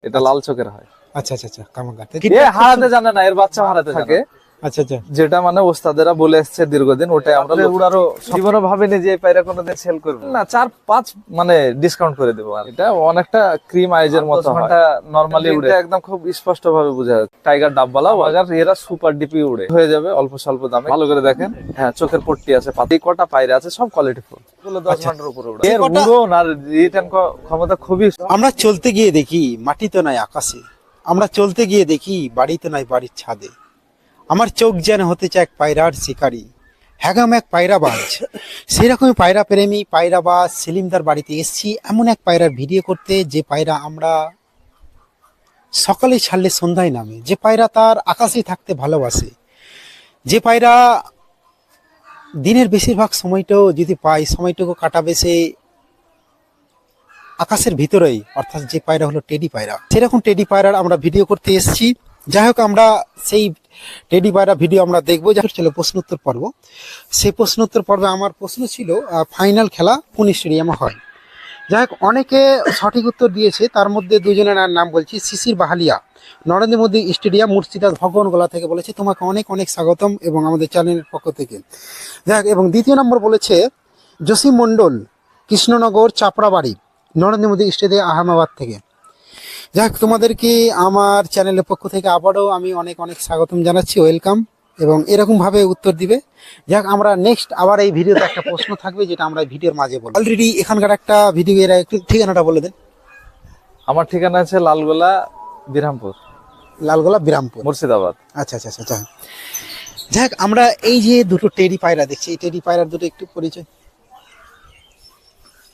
এটা লাল চোখের হয়। আচ্ছা আচ্ছা আচ্ছা, কামাগার। এ হারাতে জানে না, এর বাচ্চা হারাতে থাকে। আচ্ছা আচ্ছা, যেটা মানে ওস্তাদেরা বলে এসছে দীর্ঘদিন, ওটাই আমরা উড়ারও জীবনে ভাবিনি যে এই পায়রা কোনোদিন সেল করবো না। 4-5 মানে ডিসকাউন্ট করে দেবো। আর এটা অনেকটা ক্রিম আইজের মতো হয়, নরমালি উড়ে একদম খুব স্পষ্ট ভাবে বোঝা যায়। টাইগার ডাববালা ওয়াগার এরা সুপার ডিপি উড়ে হয়ে যাবে অল্প স্বল্প দামে। ভালো করে দেখেন, হ্যাঁ চোখের পট্টি আছে, পাতি কটা পায়রা আছে, সব কোয়ালিটি ফুল। এগুলো 10 ঘন্টার উপরে উড়ে। এর উড়ন আর রিটার্ন ক্ষমতা খুবই। আমরা চলতে গিয়ে দেখি মাটিতে নয় আকাশে, আমরা চলতে গিয়ে দেখি বাড়িতে নয় বাড়ির ছাদে। আমার চোখ যেন হতে চায় এক পায়রার শিকারী, হ্যাগাম এক পায়রাবাজ। সেরকমই পায়রা প্রেমী পায়রাবাজ সেলিমদার বাড়িতে এসেছি এমন এক পায়রার ভিডিও করতে, যে পায়রা আমরা সকালে ছাড়লে সন্ধ্যায় নামে, যে পায়রা তার আকাশে থাকতে ভালোবাসে, যে পায়রা দিনের বেশিরভাগ সময়টাও যদি পাই সময়টুকু কাটাবে সে আকাশের ভিতরেই, অর্থাৎ যে পায়রা হলো টেডি পায়রা। সেরকম টেডি পায়রার আমরা ভিডিও করতে এসেছি। যাই হোক, আমরা সেই টেডি পায়রা ভিডিও আমরা দেখবো। যাই হোক, চলো প্রশ্ন উত্তর পর্ব। সেই প্রশ্ন উত্তর পর্বে আমার প্রশ্ন ছিল ফাইনাল খেলা কোন স্টেডিয়ামে হয়। যাই হোক, অনেকে সঠিক উত্তর দিয়েছে, তার মধ্যে দুজনের নাম বলছি। শিশির বাহালিয়া নরেন্দ্র মোদী স্টেডিয়াম মুর্শিদাবাদ ভগবানগোলা থেকে বলেছে। তোমাকে অনেক অনেক স্বাগতম এবং আমাদের চ্যানেলের পক্ষ থেকে। যাই হোক, এবং দ্বিতীয় নম্বর বলেছে জসিম মণ্ডল কৃষ্ণনগর চাপড়াবাড়ি নরেন্দ্র মোদী স্টেডিয়াম আহমেদাবাদ থেকে। যাক, তোমাদেরকে আমার চ্যানেলের পক্ষ থেকে আবারও আমি অনেক অনেক স্বাগতম জানাচ্ছি, ওয়েলকাম, এবং এরকম ভাবে উত্তর দিবে। যাক, আমরা নেক্সট আবার এই ভিডিওতে একটা প্রশ্ন থাকবে, যেটা আমরা ভিডিওর মাঝে বলবো। অলরেডি এখানকার একটা ভিডিও, এর একটু ঠিকানাটা বলে দেন। আমার ঠিকানা আছে লালগোলা বিরামপুর, লালগোলা বিরামপুর, মুর্শিদাবাদ। আচ্ছা আচ্ছা আচ্ছা। যাক, আমরা এই যে দুটো টেডি পায়রা দেখছি, এই টেডি পায়রার দুটো একটু পরিচয়।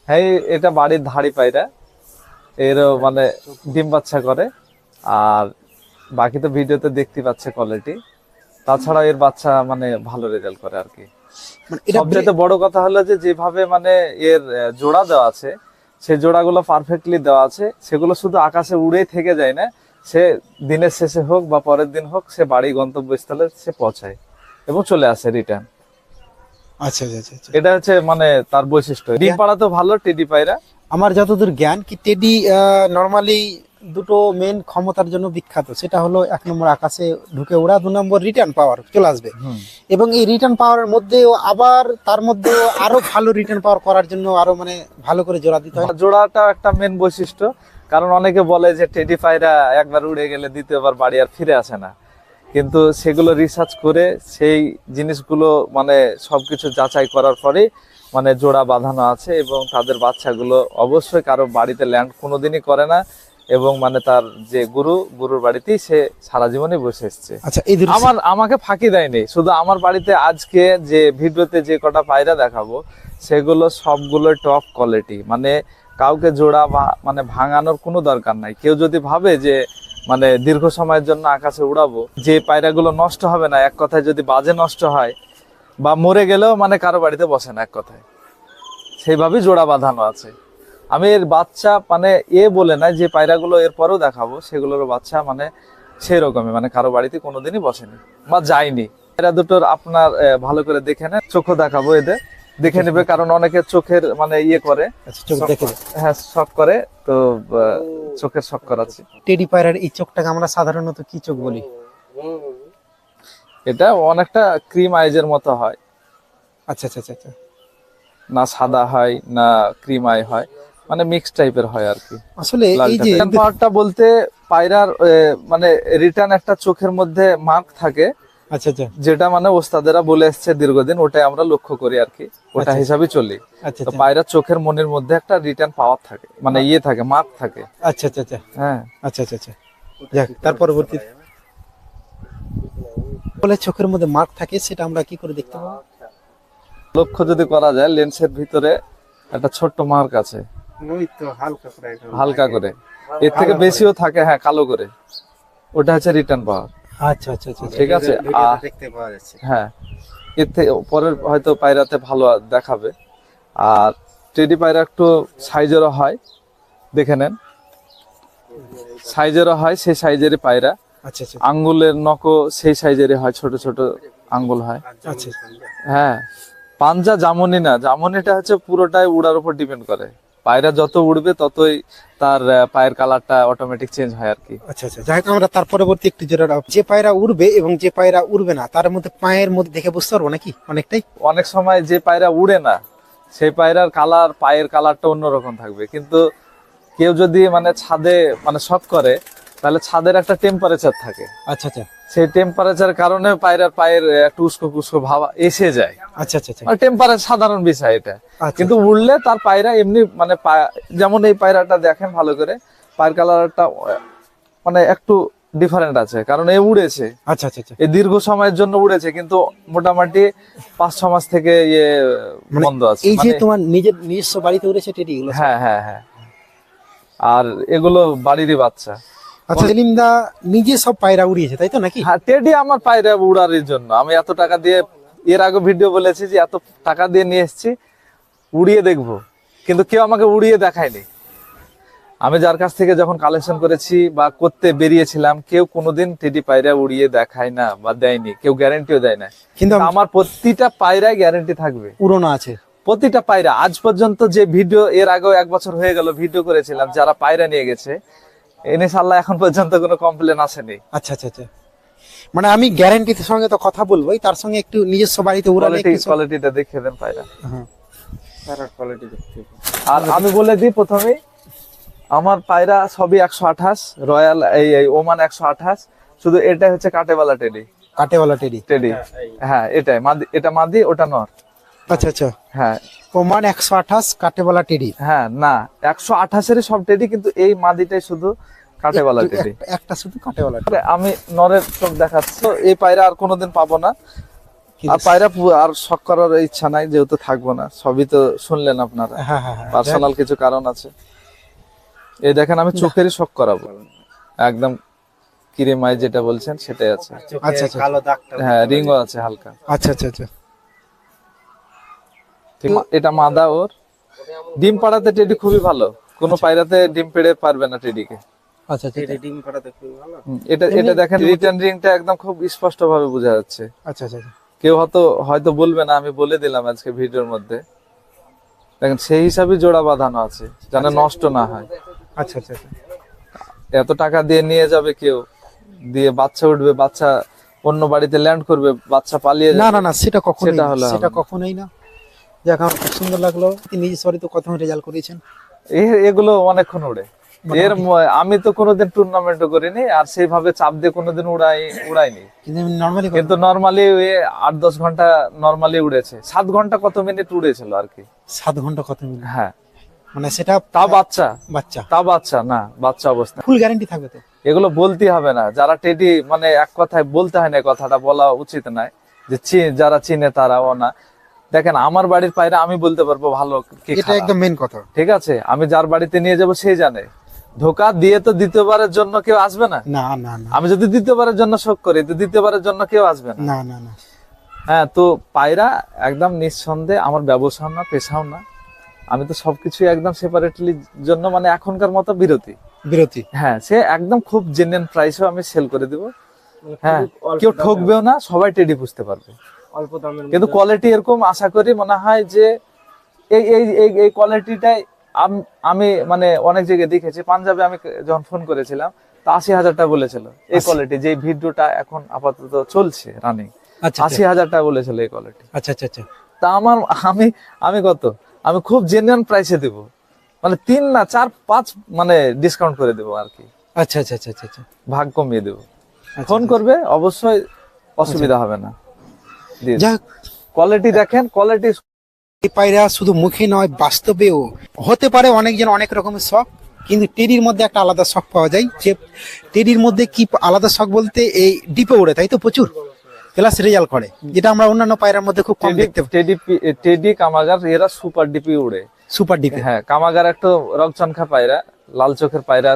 হ্যাঁ, এটা বাড়ির ধাড়ি পায়রা, এরও মানে ডিম বাচ্চা করে। আর বাকি তো ভিডিওতে দেখতে পাচ্ছে কোয়ালিটি। তাছাড়া এর বাচ্চা মানে ভালো রেজাল্ট করে আর কি। মানে এটা সবচেয়ে বড় কথা হলো যে যেভাবে মানে এর জোড়া দেওয়া আছে, সেই জোড়াগুলো পারফেক্টলি দেওয়া আছে। সেগুলো শুধু আকাশে উড়েই থেকে যায় না, সে দিনের শেষে হোক বা পরের দিন হোক, সে বাড়ি গন্তব্যস্থলে সে পৌঁছায় এবং চলে আসে রিটার্ন। আচ্ছা আচ্ছা আচ্ছা, এটা হচ্ছে মানে তার বৈশিষ্ট্য। ডিম পাড়া তো ভালো টেডি পায়রা। আমার যতদূর জ্ঞান কি টেডি নর্মালি দুটো মেন ক্ষমতার জন্য বিখ্যাত। সেটা হলো 1 নম্বর আকাশে ঢুকে ওড়া, 2 নম্বর রিটার্ন পাওয়ার চলে আসবে। এবং এই রিটার্ন পাওয়ার মধ্যেও আবার তার মধ্যে আরো ভালো রিটার্ন পাওয়ার করার জন্য আরো মানে ভালো করে জোড়া দিতে হয়। জোড়াটা একটা মেন বৈশিষ্ট্য। কারণ অনেকে বলে যে টেডি পায়রা একবার উড়ে গেলে দ্বিতীয়বার বাড়ি আর ফিরে আসে না, কিন্তু সেগুলো রিসার্চ করে সেই জিনিসগুলো মানে সবকিছু যাচাই করার পরে মানে জোড়া বাঁধানো আছে এবং তাদের বাচ্চাগুলো অবশ্যই কারো বাড়িতে ল্যান্ড কোনোদিনই করে না। এবং মানে তার যে গুরুর বাড়িতেই সে সারা জীবনই বসে এসছে। আচ্ছা, এই দুটো আমাকে ফাঁকি দেয়নি। শুধু আমার বাড়িতে আজকে যে ভিডিওতে যে কটা পায়রা দেখাবো, সেগুলো সবগুলো টপ কোয়ালিটি। মানে কাউকে জোড়া বা মানে ভাঙানোর কোনো দরকার নাই। কেউ যদি ভাবে যে মানে দীর্ঘ সময়ের জন্য আকাশে উড়াবো, যে পায়রাগুলো নষ্ট হবে না, এক কথায় যদি বাজে নষ্ট হয় বা মরে গেলেও মানে কারো বাড়িতে বসে না, এক কথায় সেইভাবেই জোড়া বাঁধানো আছে। আমি এর বাচ্চা মানে বলে না যে পায়রাগুলো এরপরেও দেখাবো, সেগুলোর বাচ্চা মানে সেই রকমই, মানে কারো বাড়িতে কোনোদিনই বসেনি বা যায়নি। এরা দুটোর আপনার ভালো করে দেখে নেন। চোখও দেখাবো, এদের দেখে নেবে, কারণ অনেকে চোখের মানে করে, হ্যাঁ শক করে, তো চোখের শক করাচ্ছি। টেডি পায়রার এই চোখটাকে আমরা সাধারণত কি চোখ বলি? এটা অনেকটা ক্রিম আইজের মতো হয়। আচ্ছা আচ্ছা আচ্ছা, না সাদা হয় না ক্রিম আই হয়, মানে মিক্স টাইপের হয় আর কি। আসলে এই যে পাওয়ারটা বলতে পায়রার মানে রিটার্ন একটা চোখের মধ্যে মার্ক থাকে। আচ্ছা আচ্ছা, যেটা মানে ওস্তাদেরা বলে এসছে দীর্ঘদিন, ওটাই আমরা লক্ষ্য করি আর কি, ওটা হিসাবে চলি। তো পায়রার চোখের মনের মধ্যে একটা রিটার্ন পাওয়ার থাকে, মানে থাকে, মার্ক থাকে। আচ্ছা আচ্ছা আচ্ছা, হ্যাঁ আচ্ছা আচ্ছা আচ্ছা। যাক, তার পরবর্তী বলে চোখের মধ্যে মার্ক থাকে, সেটা আমরা কি করে দেখতে পাবো? লক্ষ্য যদি করা যায়, লেন্সের ভিতরে একটা ছোট্ট মার্ক আছে, হালকা করে, এর থেকে বেশিও থাকে, হ্যাঁ কালো করে, ওটা হচ্ছে রিটার্ন পাওয়ার। আচ্ছা আচ্ছা আচ্ছা, ঠিক আছে, দেখতে পাওয়া যাচ্ছে। হ্যাঁ, এর থেকে পরের হয়তো পায়রাতে ভালো দেখাবে। আর টেডি পায়রা একটু সাইজেরও হয়, দেখে নেন, সাইজেরও হয়, সেই সাইজেরই পায়রা। আচ্ছা আচ্ছা, আঙ্গুলের নখও সেই সাইজেরই হয়, ছোট ছোট আঙ্গুল হয়। আচ্ছা, হ্যাঁ, পাঞ্জা জামনি না, জামনিটা হচ্ছে পুরোটাই উড়ার উপর ডিপেন্ড করে। পায়রা যত উড়বে ততই তার পায়ের কালারটা অটোমেটিক চেঞ্জ হয় আর কি। আচ্ছা আচ্ছা, যাই হোক আমরা তার পরবর্তী একটু যেটা যে পায়রা উড়বে এবং যে পায়রা উড়বে না তার মধ্যে পায়ের মধ্যে দেখে বুঝতে পারবো নাকি অনেকটাই? অনেক সময় যে পায়রা উড়ে না সেই পায়রার কালার, পায়ের কালারটা অন্যরকম থাকবে, কিন্তু কেউ যদি মানে ছাদে মানে শখ করে তাহলে ছাদের একটা টেম্পারেচার থাকে, আচ্ছা আচ্ছা সেই টেম্পারেচার কারণে পায়রার পায়ের একটু উস্কো কুস্কো ভাব এসে যায়। আচ্ছা আচ্ছা আচ্ছা আর টেম্পারেচার সাধারণ বিষয় এটা, আচ্ছা। কিন্তু উড়লে তার পায়রা এমনি মানে যেমন এই পায়রাটা দেখেন ভালো করে, পায়ের কালারটা মানে একটু ডিফারেন্ট আছে, কারণ এ উড়েছে, আচ্ছা আচ্ছা আচ্ছা এই দীর্ঘ সময়ের জন্য উড়েছে, কিন্তু মোটামুটি 5-6 মাস থেকে মানে বন্ধ আছে। এই যে মানে তোমার নিজস্ব বাড়িতে উড়েছে টেডি গুলো? হ্যাঁ হ্যাঁ হ্যাঁ, আর এগুলো বাড়িরই বাচ্চা। আচ্ছা, সেলিম দা নিজে সব পায়রা উড়িয়েছে তাই তো নাকি? হ্যাঁ, টেডি আমার পায়রা উড়ানোর জন্য আমি এত টাকা দিয়ে, এর আগে ভিডিও বলেছি যে এত টাকা দিয়ে নিয়ে এসেছি উড়িয়ে দেখবো, কিন্তু কেউ আমাকে উড়িয়ে দেখায়নি। আমি যার কাছ থেকে যখন কালেকশন করেছি বা করতে বেরিয়েছিলাম, কেউ কোনোদিন টেডি পায়রা উড়িয়ে দেখায় না বা দেয়নি, কেউ গ্যারান্টিও দেয় না। কিন্তু আমার প্রতিটা পায়রায় গ্যারান্টি থাকবে, উড়োনো আছে প্রতিটা পায়রা। আজ পর্যন্ত যে ভিডিও, এর আগেও 1 বছর হয়ে গেল ভিডিও করেছিলাম, যারা পায়রা নিয়ে গেছে ইনশাআল্লাহ এখন পর্যন্ত কোনো কমপ্লেন আসেনি। আচ্ছা আচ্ছা আচ্ছা, মানে আমি গ্যারান্টির সঙ্গে তো কথা বলবোই, তার সঙ্গে একটু নিজস্ব বাড়িতে উড়ালে কোয়ালিটিটা দেখে দেন পায়রা। হ্যাঁ কোয়ালিটি দেখতে। আর আমি বলে দিই প্রথমেই, আমার পায়রা সবই 128 রয়্যাল, এই ওমান 128, শুধু এটা হচ্ছে কাটেওয়ালা টেডি। কাটেওয়ালা টেডি? টেডি হ্যাঁ, এটাই মাদি, এটা মাদি, ওটা নর। আচ্ছা আচ্ছা, হ্যাঁ ওমান 128 কাটেওয়ালা টেডি। হ্যাঁ, না 128-এরই সব টেডি, কিন্তু এই মাদিটাই শুধু কাটেওয়ালা টেডি। একটা শুধু কাটেওয়ালা। আমি নরের চোখ দেখাচ্ছি, তো এই পায়রা আর কোনোদিন পাবো না। আর পায়রা আর শখ করার ইচ্ছা নাই, যেহেতু থাকবো না। সবই তো শুনলেন আপনারা, হ্যাঁ হ্যাঁ হ্যাঁ, পার্সোনাল কিছু কারণ আছে। এই দেখেন আমি চোখেরই শখ করাবো, একদম কিরিমাই যেটা বলছেন সেটাই আছে। আচ্ছা আচ্ছা কালো দাগটা হ্যাঁ, রিংও আছে হালকা। আচ্ছা আচ্ছা আচ্ছা ঠিক, এটা মাদা ওর। ডিম পাড়াতে টেডি খুবই ভালো, কোনো পায়রাতে ডিম পেড়ে পারবে না টেডিকে। আচ্ছা আচ্ছা ডিম পাড়াতে খুব ভালো। এটা এটা দেখেন রিটার্ন রিংটা একদম খুব স্পষ্ট ভাবে বোঝা যাচ্ছে। আচ্ছা আচ্ছা কেউ হয়তো বলবে না, আমি বলে দিলাম আজকে ভিডিওর মধ্যে। দেখেন সেই হিসাবে জোড়া বাঁধানো আছে, যেন নষ্ট না হয়। আচ্ছা আচ্ছা আচ্ছা এত টাকা দিয়ে নিয়ে যাবে কেউ, দিয়ে বাচ্চা উঠবে, বাচ্চা অন্য বাড়িতে ল্যান্ড করবে, বাচ্চা পালিয়ে না না না, সেটা কখনোই সেটা না, হলে সেটা হবে না। কখনোই না। যাক, আমার খুব সুন্দর লাগলো। নিজের বাড়িতে কত রেজাল্ট করেছেন? এগুলো অনেকক্ষণ উড়ে। আমি তো কোনোদিন টুর্নামেন্টও করিনি, আর সেইভাবে চাপ দিয়ে কোনোদিন উড়াইনি। কিন্তু নর্মালি কিন্তু নরমালি 8-10 ঘন্টা নরমালি উড়েছে। 7 ঘন্টা কত মিনিট উড়েছিল আর কি। 7 ঘন্টা কত মিনিট? হ্যাঁ, মানে সেটা তাও বাচ্চা, বাচ্চা? তাও বাচ্চা না, বাচ্চা অবস্থা। ফুল গ্যারান্টি থাকবে তো? এগুলো বলতে হবে না, যারা টেডি মানে এক কথায় বলতে হয় না, এই কথাটা বলা উচিত নয়, যে যারা চিনে তারাও না। দেখেন আমার বাড়ির পায়রা আমি বলতে পারবো ভালো কি এটা খারাপ। একদম মেন কথা। ঠিক আছে, আমি যার বাড়িতে নিয়ে যাব সেই জানে। ধোকা দিয়ে তো দ্বিতীয়বারের জন্য কেউ আসবে না। না না না আমি যদি দ্বিতীয়বারের জন্য শোক করি, তো দ্বিতীয়বারের জন্য কেউ আসবে না। না না না, হ্যাঁ, তো পায়রা একদম নিঃসন্দেহে আমার ব্যবসাও না, পেশাও না। আমি তো সবকিছু একদম সেপারেটলি জন্য, মানে এখনকার মতো বিরতি। হ্যাঁ, সে একদম খুব জেনুইন প্রাইসেও আমি সেল করে দিব। হ্যাঁ, কেউ ঠকবেও না, সবাই টেডি বুঝতে পারবে। অল্প দামের কিন্তু কোয়ালিটি এরকম আশা করি মনে হয় যে এই এই এই এই কোয়ালিটিটাই আমি মানে অনেক জায়গায় দেখেছি। পাঞ্জাবে আমি যখন ফোন করেছিলাম, তো 80,000 টাকা বলেছিল এই কোয়ালিটি, যে ভিডিওটা এখন আপাতত চলছে রানিং। আচ্ছা 80,000 টাকা বলেছিল এই কোয়ালিটি। আচ্ছা আচ্ছা আচ্ছা তা আমি কত, আমি খুব জেনুইন প্রাইসে দেব, মানে 3 না 4-5 মানে ডিসকাউন্ট করে দেবো আর কি, আচ্ছা আচ্ছা আচ্ছা আচ্ছা ভাগ কমিয়ে দেবো। আচ্ছা, ফোন করবে অবশ্যই, অসুবিধা হবে না। দিয়ে যাক, কোয়ালিটি দেখেন, কোয়ালিটি এই পায়রা শুধু মুখে নয়, বাস্তবেও হতে পারে অনেকজন অনেক রকমের শখ, কিন্তু টেডির মধ্যে একটা আলাদা শখ পাওয়া যায়। যে টেডির মধ্যে কি আলাদা শখ বলতে, এই ডিপে ওড়ে, তাই তো প্রচুর প্লাস রেজাল্ট করে, যেটা আমরা অন্যান্য পায়রার মধ্যে খুব কম দেখতে পাই। টেডি কামাগার এরা সুপার ডিপি উড়ে। সুপার ডিপে? হ্যাঁ, কামাগার একটা রকচনখা পায়রা, লাল চোখের পায়রা,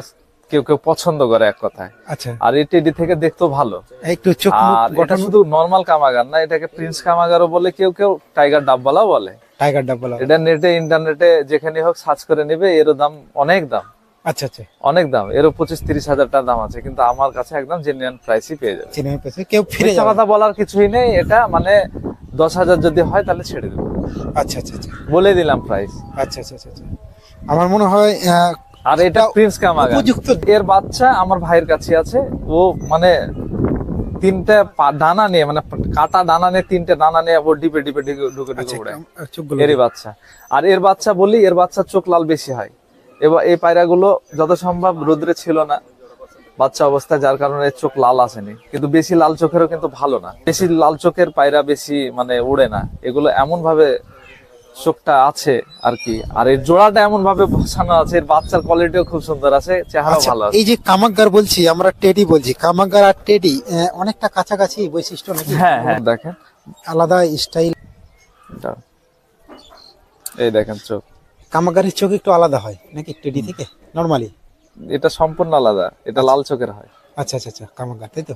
কেউ কেউ পছন্দ করে এক কথায়। আচ্ছা, আর এই টেডি থেকে দেখতেও ভালো। একটু চোখ মুখ আর এটা গঠন। শুধু নরমাল কামাগার না, এটাকে প্রিন্স কামাগারও বলে, কেউ কেউ টাইগার ডাববালাও বলে। Tiger double? এটা নেটে ইন্টারনেটে যেখানে হোক সার্চ করে নেবে, এরও দাম অনেক দাম। আচ্ছা আচ্ছা, অনেক দাম, এরও 25-30 হাজার টাকা দাম আছে, কিন্তু আমার কাছে একদম জেনুইন প্রাইসই পেয়ে যাবে। সিনেমা পেছে কেউ ফিরে মিথ্যা যাবে? কথা বলার কিছুই নেই, এটা মানে 10,000 যদি হয় তাহলে ছেড়ে দেবো, আচ্ছা আচ্ছা আচ্ছা বলে দিলাম প্রাইস। আচ্ছা আচ্ছা আচ্ছা আচ্ছা। আমার মনে হয় আর এটা প্রিন্স কামাগার, উপযুক্ত। এর বাচ্চা আমার ভাইয়ের কাছে আছে। ও মানে তিনটা ডানা নিয়ে, মানে কাটা ডানা নিয়ে, তিনটা ডানা নিয়ে ও ডিপে ডিপে ঢুকে আচ্ছা, উড়ে, চোখগুলো এরই বাচ্চা। আর এর বাচ্চা বলি, এর বাচ্চার চোখ লাল বেশি হয়। এবার এই পায়রাগুলো যত সম্ভব রোদ্রে ছিল না বাচ্চা অবস্থায়, যার কারণে এর চোখ লাল আসেনি। কিন্তু বেশি লাল চোখেরও কিন্তু ভালো না, বেশি লাল চোখের পায়রা বেশি মানে উড়ে না। এগুলো এমন ভাবে চোখটা আছে আর কি, আর এর জোড়াটা এমন ভাবে বসানো আছে, এর বাচ্চার কোয়ালিটিও খুব সুন্দর আছে, চেহারা আচ্ছা, ভালো আছে। এই যে কামাগার বলছি, আমরা টেডি বলছি, কামাগার আর টেডি অনেকটা কাছাকাছি বৈশিষ্ট্য নাকি? হ্যাঁ হ্যাঁ, দেখেন আলাদা স্টাইল। এটা, এই দেখেন চোখ, কামাগারের চোখ একটু আলাদা হয় নাকি টেডি থেকে নরমালি? এটা সম্পূর্ণ আলাদা, এটা লাল চোখের হয়। আচ্ছা আচ্ছা আচ্ছা, কামাগার তাই তো।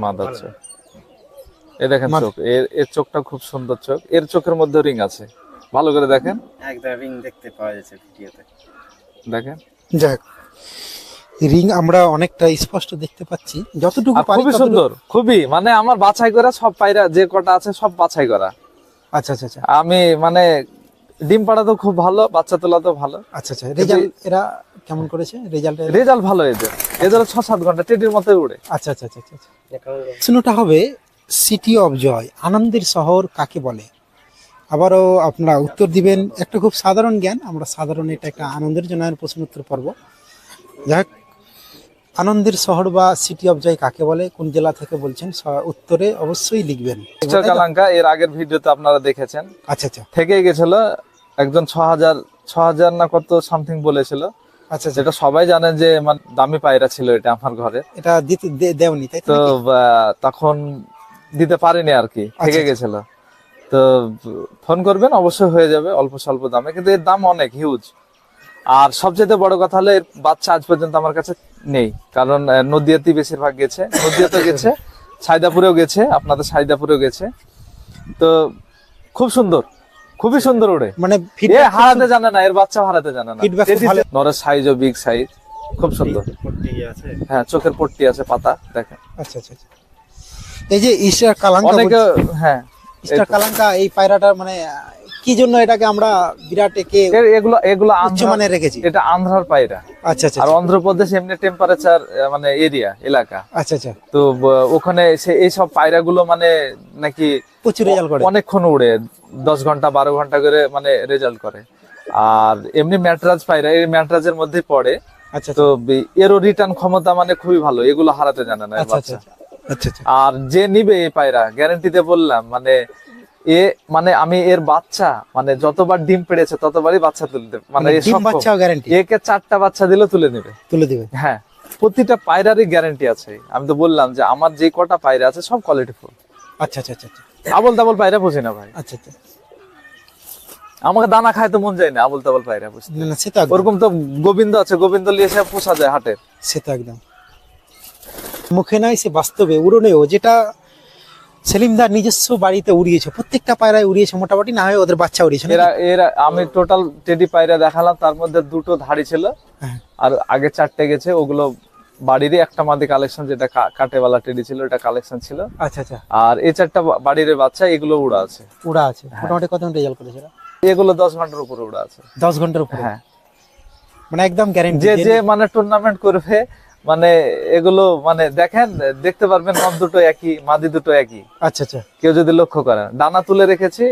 মাদার চোখ, এই দেখেন মাদ- চোখ, এর চোখটা খুব সুন্দর চোখ। এর চোখের মধ্যে রিং আছে, ভালো করে দেখেন, একদম রিং দেখতে পাওয়া যাচ্ছে ভিডিওতে। দেখেন। যাক, রিং আমরা অনেকটা স্পষ্ট দেখতে পাচ্ছি, যতটুকু আর পারি খুবই ততটুকু। সুন্দর, খুবই মানে আমার বাছাই করা সব পায়রা যে কটা আছে সব বাছাই করা। আচ্ছা আচ্ছা আচ্ছা আমি মানে ডিম পাড়া তো খুব ভালো, বাচ্চা তোলা তো ভালো, আচ্ছা আচ্ছা, রেজাল্ট এরা কেমন করেছে রেজাল্ট? রেজাল্ট ভালো। এদের 6-7 ঘন্টা টেডির মতো উড়ে। আচ্ছা আচ্ছা আচ্ছা আচ্ছা। প্রশ্নটা হবে সিটি অফ জয়, আনন্দের শহর কাকে বলে? আবারও আপনারা উত্তর দিবেন। একটা খুব সাধারণ জ্ঞান, আমরা সাধারণ, এটা একটা আনন্দের জন্য প্রশ্ন উত্তর পর্ব। যাক, আনন্দের শহর বা সিটি অফ জয় কাকে বলে, কোন জেলা থেকে বলছেন, উত্তরে অবশ্যই লিখবেন। মিস্টার কালাঙ্কা এর আগের ভিডিওতে আপনারা দেখেছেন, আচ্ছা আচ্ছা থেকে গেছিল একজন 6,000 না কত সামথিং বলেছিল। আচ্ছা আচ্ছা, যেটা সবাই জানেন যে মানে দামি পায়রা ছিল এটা আমার ঘরে, এটা দিতে দেওনি তাই তো তো নাকি? তখন দিতে পারিনি আর কি, থেকে আচ্ছা। গেছিল। তো ফোন করবেন, অবশ্যই হয়ে যাবে অল্প স্বল্প দামে, কিন্তু এর দাম অনেক হিউজ। আর সবচেয়ে বড় কথা হলো এর বাচ্চা আজ পর্যন্ত আমার কাছে নেই, কারণ নদীয়াতেই বেশিরভাগ গেছে, নদীয়াতে গেছে, সাইদাপুরেও গেছে, আপনাদের সাইদাপুরেও গেছে। তো খুব সুন্দর, খুবই সুন্দর ওড়ে, মানে এ feedback হারাতে জানে না, এর বাচ্চা হারাতে জানে না। Feedback খুব ভালো। নরের সাইজও বিগ সাইজ, খুব সুন্দর। পট্টি আছে। হ্যাঁ, চোখের পট্টি আছে, পাতা দেখেন। আচ্ছা আচ্ছা আচ্ছা। এই যে ইস্টার কালাঙ্কা অনেকে, হ্যাঁ ইস্টার কালাঙ্কা, এই পায়রাটার মানে কি জন্য এটাকে আমরা বিরাট একে এগুলো এগুলো উচ্চ মানে রেখেছি? এটা আন্ধ্রার পায়রা। আচ্ছা আচ্ছা আর অন্ধ্রপ্রদেশ এমনি টেম্পারেচার মানে এরিয়া এলাকা, আচ্ছা আচ্ছা, তো ওখানে এইসব পায়রাগুলো মানে নাকি প্রচুর রেজাল্ট করে। অনেকক্ষণ উড়ে, 10 ঘন্টা 12 ঘন্টা করে মানে রেজাল্ট করে। আর এমনি ম্যাটরাজ পায়রা এই ম্যাটরাজের মধ্যে পড়ে, আচ্ছা তো এরও রিটার্ন ক্ষমতা মানে খুবই ভালো, এগুলো হারাতে জানে না এর আচ্ছা আচ্ছা বাচ্চা। আচ্ছা আচ্ছা আর যে নিবে এই পায়রা গ্যারান্টিতে বললাম, মানে মানে আমি এর বাচ্চা মানে যতবার ডিম পেড়েছে ততবারই বাচ্চা তুলে দেবে, মানে মানে এ ডিম সক্ষম। বাচ্চাও গ্যারান্টি একে 4টা বাচ্চা দিলে তুলে নেবে। তুলে দিবে? হ্যাঁ, প্রতিটা পায়রারই গ্যারান্টি আছে। আমি তো বললাম যে আমার যে কটা পায়রা আছে সব কোয়ালিটি ফুল। আচ্ছা আচ্ছা আচ্ছা আচ্ছা আবল তাবল পায়রা বুঝি না ভাই, আচ্ছা আচ্ছা। আমাকে দানা খায় তো মন যায় না আবল তাবল পায়রা বুঝতে। না না, সে তো একদম, ওরকম তো গোবিন্দ আছে, গোবিন্দ লিয়ে এসে পোষা যায় হাটের। সে তো একদম মুখে নাই, সে বাস্তবে উড়নেও, যেটা সেলিমদার নিজস্ব বাড়িতে উড়িয়েছে, প্রত্যেকটা পায়রায় উড়িয়েছে মোটামুটি, না হয় ওদের বাচ্চা উড়িয়েছে নাকি? এরা আমি টোটাল টেডি পায়রা দেখালাম, তার মধ্যে 2টো ধাড়ি ছিল, হ্যাঁ। আর আগে 4টে গেছে, ওগুলো বাড়িরই একটা মাদি কালেকশন, যেটা কাটেওয়ালা টেডি ছিল, এটা কালেকশন ছিল। আচ্ছা আচ্ছা, আর এই 4টা বাড়ির বাচ্চা, এগুলো উড়া আছে। উড়া আছে মোটামুটি। কত রেজাল্ট করেছিল? এগুলো 10 ঘন্টার উপরে উড়া আছে। 10 ঘন্টার উপরে? হ্যাঁ, মানে একদম গ্যারান্টি। যে যে মানে টুর্নামেন্ট করবে, মানে এগুলো মানে দেখেন, দেখতে পারবেন নর দুটো একই, মাদি দুটো একই। আচ্ছা আচ্ছা কেউ যদি লক্ষ্য করেন, ডানা তুলে রেখেছি,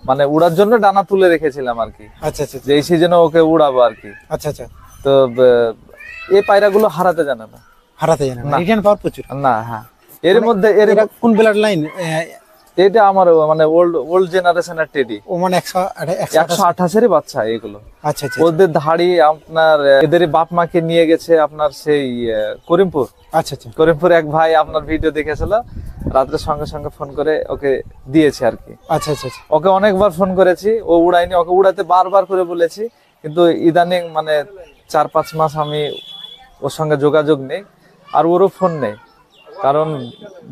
মানে উড়ার জন্য ডানা তুলে রেখেছিলাম আর কি, আচ্ছা আচ্ছা যে এই সিজনে ওকে উড়াবো আর কি। আচ্ছা আচ্ছা, তো এই পায়রাগুলো হারাতে জানে না। হারাতে জানে না, না। রিটার্ন পাওয়ার প্রচুর। না, হ্যাঁ, এর মানে মধ্যে এরা কোন ব্লাড লাইন? এটা আমার মানে ওল্ড জেনারেশনের টেডি, ও মানে 128? 128-এরই বাচ্চা এগুলো। আচ্ছা আচ্ছা ওদের ধাড়ি আপনার এদের বাপ মাকে নিয়ে গেছে আপনার সেই করিমপুর। আচ্ছা আচ্ছা করিমপুর এক ভাই আপনার ভিডিও দেখেছিল, রাত্রে সঙ্গে সঙ্গে ফোন করে ওকে দিয়েছে আর কি। আচ্ছা আচ্ছা আচ্ছা ওকে অনেকবার ফোন করেছি, ও উড়ায়নি, ওকে উড়াতে বারবার করে বলেছি, কিন্তু ইদানিং মানে 4-5 মাস আমি ওর সঙ্গে যোগাযোগ নেই, আর ওরও ফোন নেই, কারণ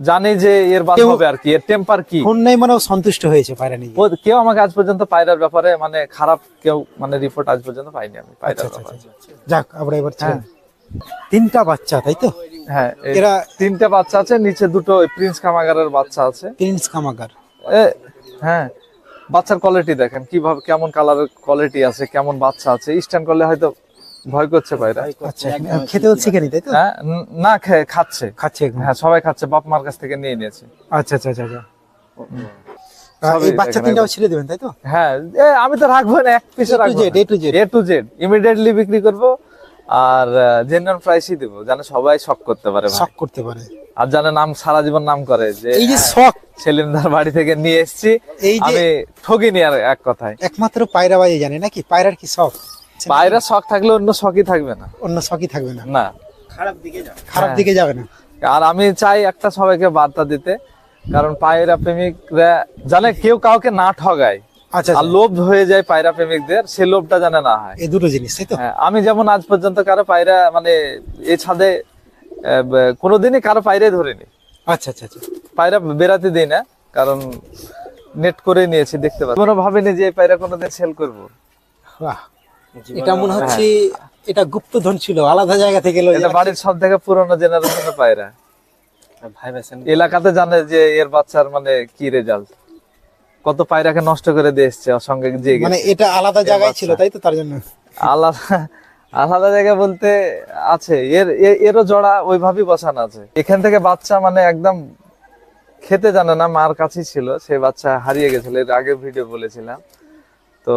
জানি যে এর বাদ হবে আর কি, এর টেম্পার কি। ফোন নেই মানে ও সন্তুষ্ট হয়েছে পায়রা নিয়ে? কেউ আমাকে আজ পর্যন্ত পায়রার ব্যাপারে মানে খারাপ কেউ মানে রিপোর্ট আজ পর্যন্ত পাইনি আমি আচ্ছা পায়রার আচ্ছা ব্যাপারে। আচ্ছা। যাক, আমরা এবার হ্যাঁ। 3টা বাচ্চা তাই তো? হ্যাঁ, এরা 3টে বাচ্চা আছে, নিচে 2টো প্রিন্স কামাগারের বাচ্চা আছে। প্রিন্স কামাগার। হ্যাঁ, বাচ্চার কোয়ালিটি দেখেন কিভাবে, কেমন কালারের কোয়ালিটি আছে, কেমন বাচ্চা আছে। স্ট্যান্ড করলে হয়তো ভয় করছে পায়রা। আচ্ছা, খেতেও শিখেনি তাই তো? হ্যাঁ, না খাচ্ছে। খাচ্ছে এখন? হ্যাঁ, সবাই খাচ্ছে, বাপ মার কাছ থেকে নিয়ে নিয়েছে। আচ্ছা আচ্ছা আচ্ছা আচ্ছা। সবই এই বাচ্চা দেখেন তিনটাও একদম। ছেড়ে দেবেন তাই তো? হ্যাঁ, আমি তো রাখবো না, এক পিসে রাখবো না। A to Z, A to Z immediately বিক্রি করব, আর জেনুইন প্রাইসই দেবো, যেন সবাই শক করতে পারে ভাই। শখ করতে পারে। আর যেন নাম সারা জীবন নাম করে যে এই যে হ্যাঁ, শখ, সেলিমদার বাড়ি থেকে নিয়ে এসেছি, এই যে আমি ঠকিনি। আর এক কথায় একমাত্র পায়রা বাজে জানে নাকি পায়রার কি শখ? পায়রা শখ থাকলে অন্য শখই থাকবে না। অন্য শখই থাকবে না, না, খারাপ দিকে যাও। খারাপ হ্যাঁ। দিকে যাবে না। আর আমি চাই একটা সবাইকে বার্তা দিতে, কারণ পায়রা প্রেমিকরা জানে কেউ কাউকে না ঠগায়, আচ্ছা আর আচ্ছা, লোভ হয়ে যায় পায়রা প্রেমিকদের, সে লোভটা জানে না হয়। এই দুটো জিনিস তাই তো? হ্যাঁ, আমি যেমন আজ পর্যন্ত কারো পায়রা মানে এই ছাদে কোনোদিনই কারো পায়রাই ধরিনি। আচ্ছা আচ্ছা আচ্ছা। পায়রা বেরাতে দিই না, কারণ নেট করে নিয়েছি, দেখতে পাচ্ছি। কোনো ভাবিনি যে এই পায়রা কোনোদিন সেল করবো। বাহ, এটা মনে হচ্ছে এটা গুপ্তধন ছিল, আলাদা জায়গা থেকে এলো। এটা বাড়ির সব থেকে পুরোনো জেনারেশনের পায়রা, ভাই বেছেন এলাকাতে জানে যে এর বাচ্চার মানে কি রেজাল্ট, কত পায়রাকে নষ্ট করে দিয়ে এসছে ওর সঙ্গে যে মানে এটা আলাদা জায়গায় ছিল তাই তো, তার জন্য। আলাদা আলাদা জায়গা বলতে আছে, এরও জোড়া ওইভাবেই বসানো আছে। এখান থেকে বাচ্চা মানে একদম খেতে জানে না, মার কাছেই ছিল, সেই বাচ্চা হারিয়ে গেছিল, এর আগের ভিডিও বলেছিলাম। তো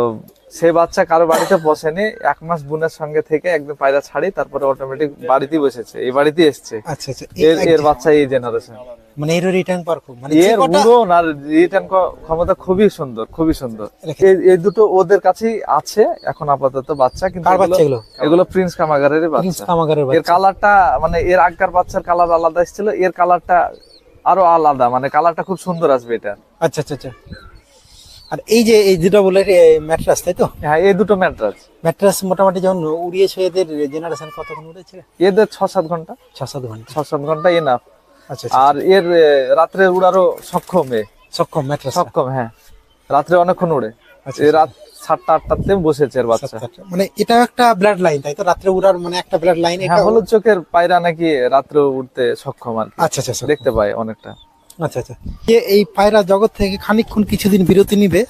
সেই বাচ্চা কারো বাড়িতে বসেনি, 1 মাস বোনের সঙ্গে থেকে একদম পায়রা ছাড়ি, তারপরে অটোমেটিক বাড়িতেই বসেছে, এই বাড়িতেই এসছে। আচ্ছা আচ্ছা, এর বাচ্চা এই জেনারেশন, মানে এর রিটার্ন পার খুব, মানে যে এর কটা উড়ন আর রিটার্ন ক্ষমতা খুবই সুন্দর, খুবই সুন্দর। এই দুটো ওদের কাছেই আছে এখন আপাতত বাচ্চা, কিন্তু কার বাচ্চা এগুলো? এগুলো প্রিন্স কামাগারের প্রিন্স বাচ্চা। কামাগারের এর বাচ্চা। কালারটা মানে এর আগকার বাচ্চার কালার আলাদা এসেছিল, এর কালারটা আরো আলাদা, মানে কালারটা খুব সুন্দর আসবে এটা। আচ্ছা আচ্ছা আচ্ছা। আর এই যে এই দুটো বলে ম্যাট্রাস তাই তো? হ্যাঁ, এই দুটো ম্যাট্রাস। ম্যাট্রাস মোটামুটি যখন উড়িয়েছে এদের জেনারেশন কতক্ষণ উড়েছে? এদের 6-7 ঘন্টা, 6-7 ঘন্টা। 6-7 ঘন্টা এনাফ। আচ্ছা আচ্ছা, আর এর রাত্রে উড়ারও সক্ষম, সক্ষম ম্যাট্রাস। সক্ষম। হ্যাঁ, রাত্রে অনেকক্ষণ উড়ে। আচ্ছা, এই রাত 7টা-8টাতে বসেছে এর বাচ্চা। মানে এটা একটা ব্লাড লাইন তাই তো, রাত্রে উড়ার মানে একটা ব্লাড লাইন এটা। হ্যাঁ, হলুদ চোখের পায়রা নাকি রাত্রে উঠতে সক্ষম আর কি। আচ্ছা আচ্ছা আচ্ছা। দেখতে পাই অনেকটা। আচ্ছা আচ্ছা, যে এই পায়রা জগৎ থেকে খানিকক্ষণ কিছুদিন বিরতি নিবে,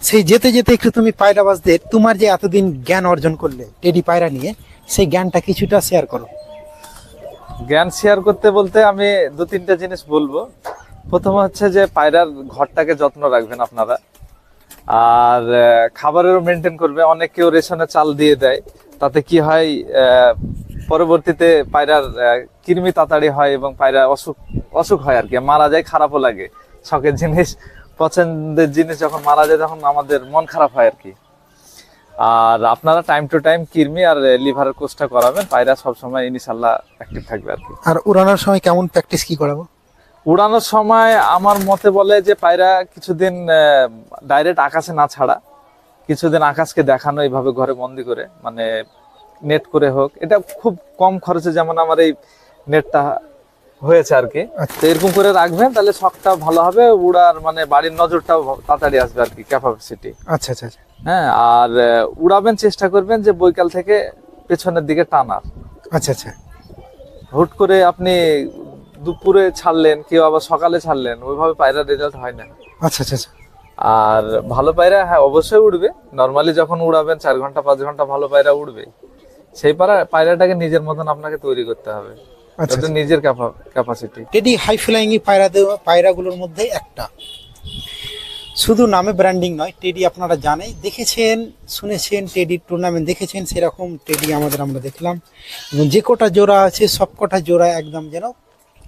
সেই যেতে যেতে একটু তুমি পায়রাবাজদের তোমার যে এতদিন জ্ঞান অর্জন করলে টেডি পায়রা নিয়ে, সেই জ্ঞানটা কিছুটা শেয়ার করো। জ্ঞান শেয়ার করতে বলতে আমি 2-3টা জিনিস বলবো। প্রথম হচ্ছে যে পায়রার ঘরটাকে যত্ন রাখবেন আপনারা, আর খাবারেরও মেনটেন করবে। অনেক কেউ রেশনে চাল দিয়ে দেয়, তাতে কি হয় পরবর্তীতে পায়রার কৃমি তাড়াতাড়ি হয় এবং পায়রা অসুখ হয় আর কি, মারা যায়, খারাপও লাগে। শখের জিনিস, পছন্দের জিনিস যখন মারা যায় তখন আমাদের মন খারাপ হয় আর কি। আর আপনারা টাইম টু টাইম কৃমি আর লিভারের কোর্সটা করাবেন, পায়রা সবসময় ইনশাল্লাহ অ্যাক্টিভ থাকবে আর কি। আর উড়ানোর সময় কেমন প্র্যাকটিস কি করাবো? উড়ানোর সময় আমার মতে বলে যে পায়রা কিছুদিন ডাইরেক্ট আকাশে না ছাড়া, কিছুদিন আকাশকে দেখানো এইভাবে ঘরে বন্দি করে, মানে নেট করে হোক, এটা খুব কম খরচে যেমন আমার এই নেটটা হয়েছে আর কি। তো এরকম করে রাখবেন, তাহলে শখটা ভালো হবে, উড়ার মানে বাড়ির নজরটাও তাড়াতাড়ি আসবে আর কি, ক্যাপাসিটি। আচ্ছা আচ্ছা আচ্ছা। হ্যাঁ, আর উড়াবেন, চেষ্টা করবেন যে বৈকাল থেকে পেছনের দিকে টানার। আচ্ছা আচ্ছা, হুট করে আপনি দুপুরে ছাড়লেন, কেউ আবার সকালে ছাড়লেন, ওইভাবে পায়রার রেজাল্ট হয় না। আচ্ছা আচ্ছা আচ্ছা। আর ভালো পায়রা হ্যাঁ অবশ্যই উড়বে, নর্মালি যখন উড়াবেন 4 ঘন্টা 5 ঘন্টা ভালো পায়রা উড়বে। সেই পায়রাটাকে নিজের মতন আপনাকে তৈরি করতে হবে, আচ্ছা ওটা নিজের ক্যাপাসিটি। টেডি হাই ফ্লাইং পায়রাগুলোর মধ্যে একটা, শুধু নামে ব্র্যান্ডিং নয়, টেডি আপনারা জানেন, দেখেছেন, শুনেছেন, টেডি টুর্নামেন্ট দেখেছেন, সেরকম টেডি আমরা দেখলাম। এবং যে কটা জোড়া আছে সব কটা জোড়া একদম যেন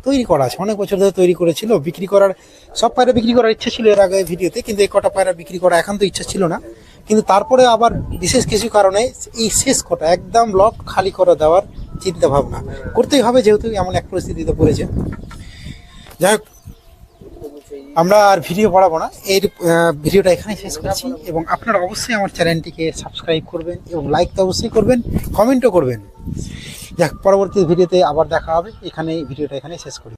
তৈরি করা আছে, অনেক বছর ধরে তৈরি করেছিল। বিক্রি করার, সব পায়রা বিক্রি করার ইচ্ছা ছিল এর আগে ভিডিওতে, কিন্তু এই কটা পায়রা বিক্রি করা এখন তো ইচ্ছা ছিল না। কিন্তু তারপরে আবার বিশেষ কিছু কারণে এই শেষ কটা একদম লট খালি করে দেওয়ার চিন্তা ভাবনা করতেই হবে, যেহেতু এমন এক পরিস্থিতিতে পড়েছে। যাই হোক, আমরা আর ভিডিও বাড়াবো না, এই ভিডিওটা এখানেই শেষ করছি। এবং আপনারা অবশ্যই আমার চ্যানেলটিকে সাবস্ক্রাইব করবেন এবং লাইক তো অবশ্যই করবেন, কমেন্টও করবেন। যাক, পরবর্তী ভিডিওতে আবার দেখা হবে। ভিডিওটা এখানেই শেষ করি।